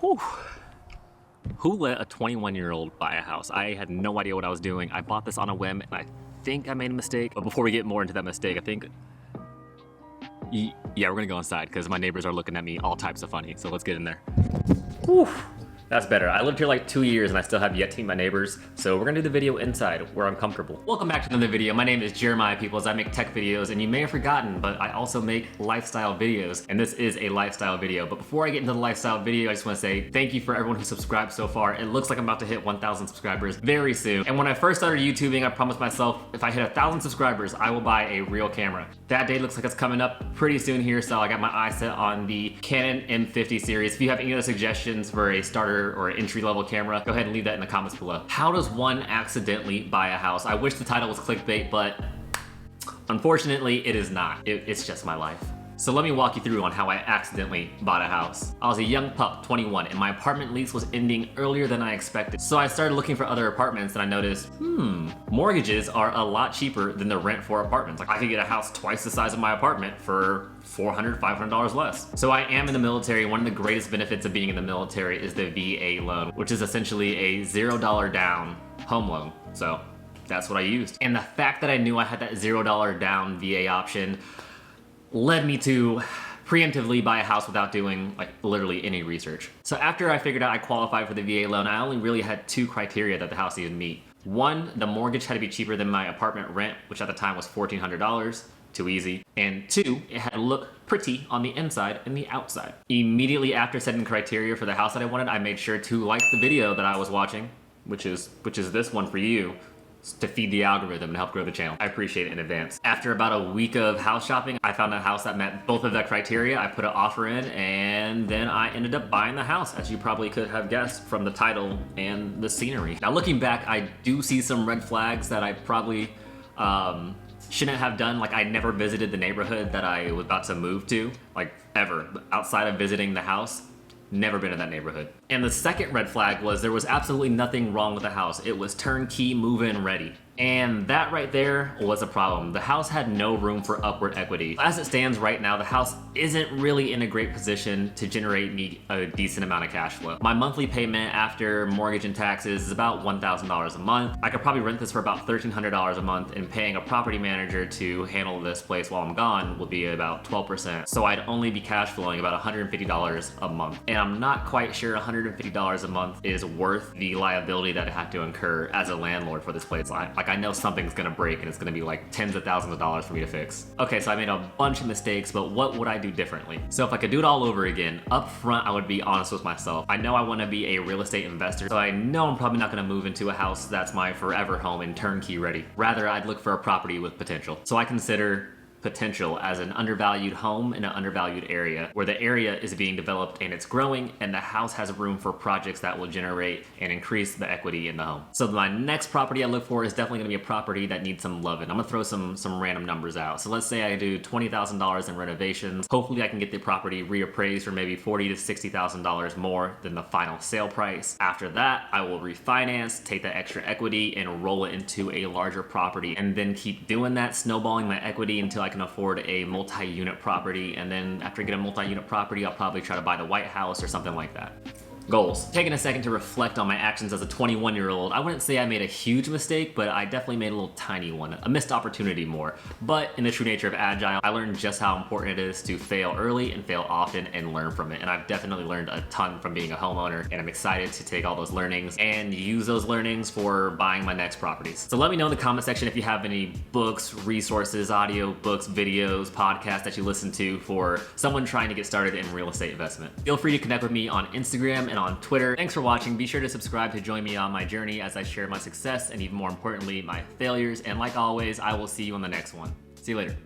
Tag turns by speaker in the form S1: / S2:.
S1: Whew. Who let a 21-year-old buy a house? I had no idea what I was doing. I bought this on a whim, and I think I made a mistake. But before we get more into that mistake, I think, yeah, we're gonna go inside because my neighbors are looking at me all types of funny. So let's get in there. Whew. That's better. I lived here like 2 years and I still have yet to meet my neighbors. So we're gonna do the video inside where I'm comfortable. Welcome back to another video. My name is Jeremiah Peoples. I make tech videos, and you may have forgotten, but I also make lifestyle videos, and this is a lifestyle video. But before I get into the lifestyle video, I just wanna say thank you for everyone who subscribed so far. It looks like I'm about to hit 1,000 subscribers very soon. And when I first started YouTubing, I promised myself if I hit 1,000 subscribers, I will buy a real camera. That day looks like it's coming up pretty soon here, so I got my eye set on the Canon M50 series. If you have any other suggestions for a starter or entry-level camera, go ahead and leave that in the comments below. How does one accidentally buy a house? I wish the title was clickbait, but unfortunately it is not. It's just my life. So let me walk you through on how I accidentally bought a house. I was a young pup, 21, and my apartment lease was ending earlier than I expected. So I started looking for other apartments, and I noticed, mortgages are a lot cheaper than the rent for apartments. Like I could get a house twice the size of my apartment for $400, $500 less. So I am in the military. One of the greatest benefits of being in the military is the VA loan, which is essentially a $0 down home loan. So that's what I used. And the fact that I knew I had that $0 down VA option led me to preemptively buy a house without doing like literally any research. So after I figured out I qualified for the VA loan, I only really had two criteria that the house needed to meet. One, the mortgage had to be cheaper than my apartment rent, which at the time was $1,400. Too easy. And two, it had to look pretty on the inside and the outside. Immediately after setting criteria for the house that I wanted, I made sure to like the video that I was watching, which is this one for you, to feed the algorithm and help grow the channel. I appreciate it in advance. After about a week of house shopping, I found a house that met both of that criteria. I put an offer in, and then I ended up buying the house, as you probably could have guessed from the title and the scenery. Now looking back, I do see some red flags that I probably shouldn't have done. Like I never visited the neighborhood that I was about to move to, like ever. Outside of visiting the house, never been in that neighborhood. And the second red flag was there was absolutely nothing wrong with the house. It was turnkey, move-in ready. And that right there was a problem. The house had no room for upward equity. As it stands right now, the house isn't really in a great position to generate me a decent amount of cash flow. My monthly payment after mortgage and taxes is about $1,000 a month. I could probably rent this for about $1,300 a month, and paying a property manager to handle this place while I'm gone would be about 12%. So I'd only be cash flowing about $150 a month. And I'm not quite sure $150 a month is worth the liability that I have to incur as a landlord for this place. Like I know something's gonna break and it's gonna be like tens of thousands of dollars for me to fix. Okay, so I made a bunch of mistakes, but what would I do differently? So if I could do it all over again, up front I would be honest with myself. I know I wanna be a real estate investor, so I know I'm probably not gonna move into a house that's my forever home and turnkey ready. Rather, I'd look for a property with potential. So I consider potential as an undervalued home in an undervalued area where the area is being developed and it's growing, and the house has room for projects that will generate and increase the equity in the home. So my next property I look for is definitely gonna be a property that needs some loving. I'm gonna throw some random numbers out. So let's say I do $20,000 in renovations. Hopefully I can get the property reappraised for maybe $40,000 to $60,000 more than the final sale price. After that, I will refinance, take that extra equity and roll it into a larger property, and then keep doing that, snowballing my equity until I can afford a multi-unit property. And then after I get a multi-unit property, I'll probably try to buy the White House or something like that. Goals. Taking a second to reflect on my actions as a 21-year-old, I wouldn't say I made a huge mistake, but I definitely made a little tiny one, a missed opportunity more. But in the true nature of Agile, I learned just how important it is to fail early and fail often and learn from it. And I've definitely learned a ton from being a homeowner, and I'm excited to take all those learnings and use those learnings for buying my next properties. So let me know in the comment section if you have any books, resources, audio books, videos, podcasts that you listen to for someone trying to get started in real estate investment. Feel free to connect with me on Instagram and on Twitter. Thanks for watching. Be sure to subscribe to join me on my journey as I share my success and even more importantly, my failures. And like always, I will see you on the next one. See you later.